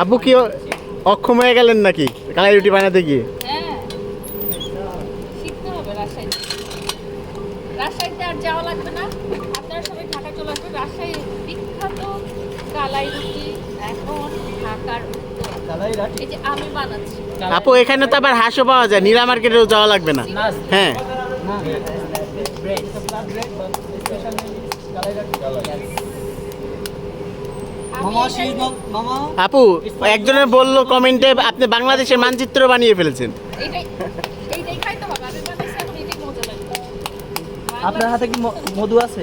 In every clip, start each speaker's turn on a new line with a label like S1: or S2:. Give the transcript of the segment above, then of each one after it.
S1: আপু কি অক্ষম হয়ে গেলেন নাকি কালাই রুটি বানাতে গিয়ে?
S2: হ্যাঁ, শিখতে হবে রাজশাহীতে। রাজশাহীতে আর যাওয়া লাগবে না, আপনারা সবাই ঢাকায় চলে আসবেন। রাজশাহীর বিখ্যাত কালাই রুটি এখন ঢাকার এই যে আমি বানাচ্ছি।
S1: আপু এখানে তো আবার হাঁসও পাওয়া যায়, নীলা মার্কেটেও যাওয়া লাগবে না। হ্যাঁ আপু একজনের বললো কমেন্টে আপনি বাংলাদেশের মানচিত্র বানিয়ে ফেলেছেন।
S2: এইটাই এইটাই খাইতে হবে। আমি বানাইছি, এখন এটাই মজা লাগবে।
S3: আপনার হাতে কি মধু আছে?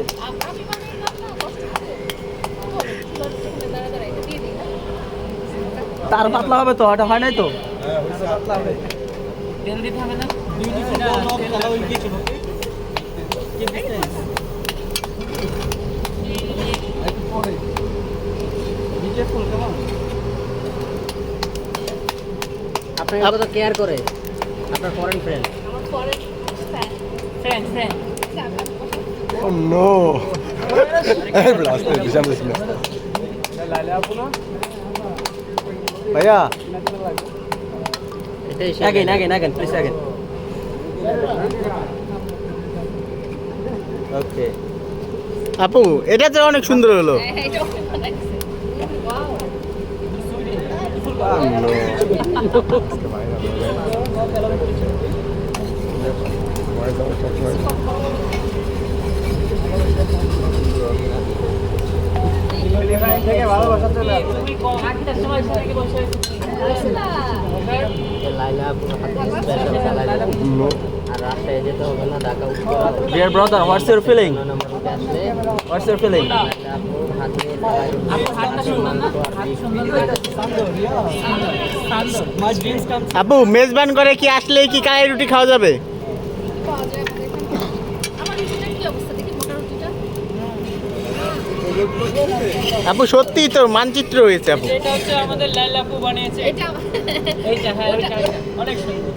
S2: আমি বানাইলাম না, কষ্ট করে। দাঁড়া দাঁড়া, এটা দিয়ে দিই।
S3: তার পাতলা হবে তো, এটা হয় নাই তো? পাতলা হবে। তেল দিতে হবে না?
S4: আপনার কত কেয়ার করে আপনার ফরেন ফ্রেন্ড?
S2: আমার পরে friend
S5: Oh no! Blasted, diciamo di no. Vaya.
S4: এটাই
S3: Again, please again. Okay.
S1: আপু এটা তো অনেক সুন্দর হলো।
S2: এইটা বানাইছি। Wow,
S5: Oh no.
S4: লাইলা আপুর হাতে স্পেশাল কালাই রুটি। আর রাস্তায় যেতে হবে না, Dhaka Uttara
S3: Dear brother, what's your feeling?
S4: 9 নম্বর রুটে আসলে
S3: What's your feeling?
S4: লাইলা আপুর হাতে কালাই রুটি।
S3: My dreams come.
S1: আপু মেজবান করে কি আসলে কি কালাই রুটি খাওয়া যাবে?
S2: পাওয়া যায় আমাদের এখানে। আমার রুটিটার কি অবস্থা দেখি, মোটা রুটিটা?
S1: আপু সত্যিই তো মানচিত্র হয়েছে আপু।
S3: এটা হচ্ছে আমাদের লাইলা আপু বানিয়েছে।
S2: এটা
S3: এইটা হ্যাঁ, ওইটা অনেক সুন্দর।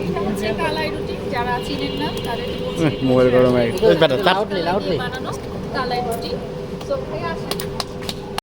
S2: এটা হচ্ছে কালাই রুটি। যারা চিনেন না তাদের
S1: মোবাইল গরম হয়ে গেছে।
S4: লাউডলি
S2: বানানো কালাই রুটি। সো ভাই আসেন।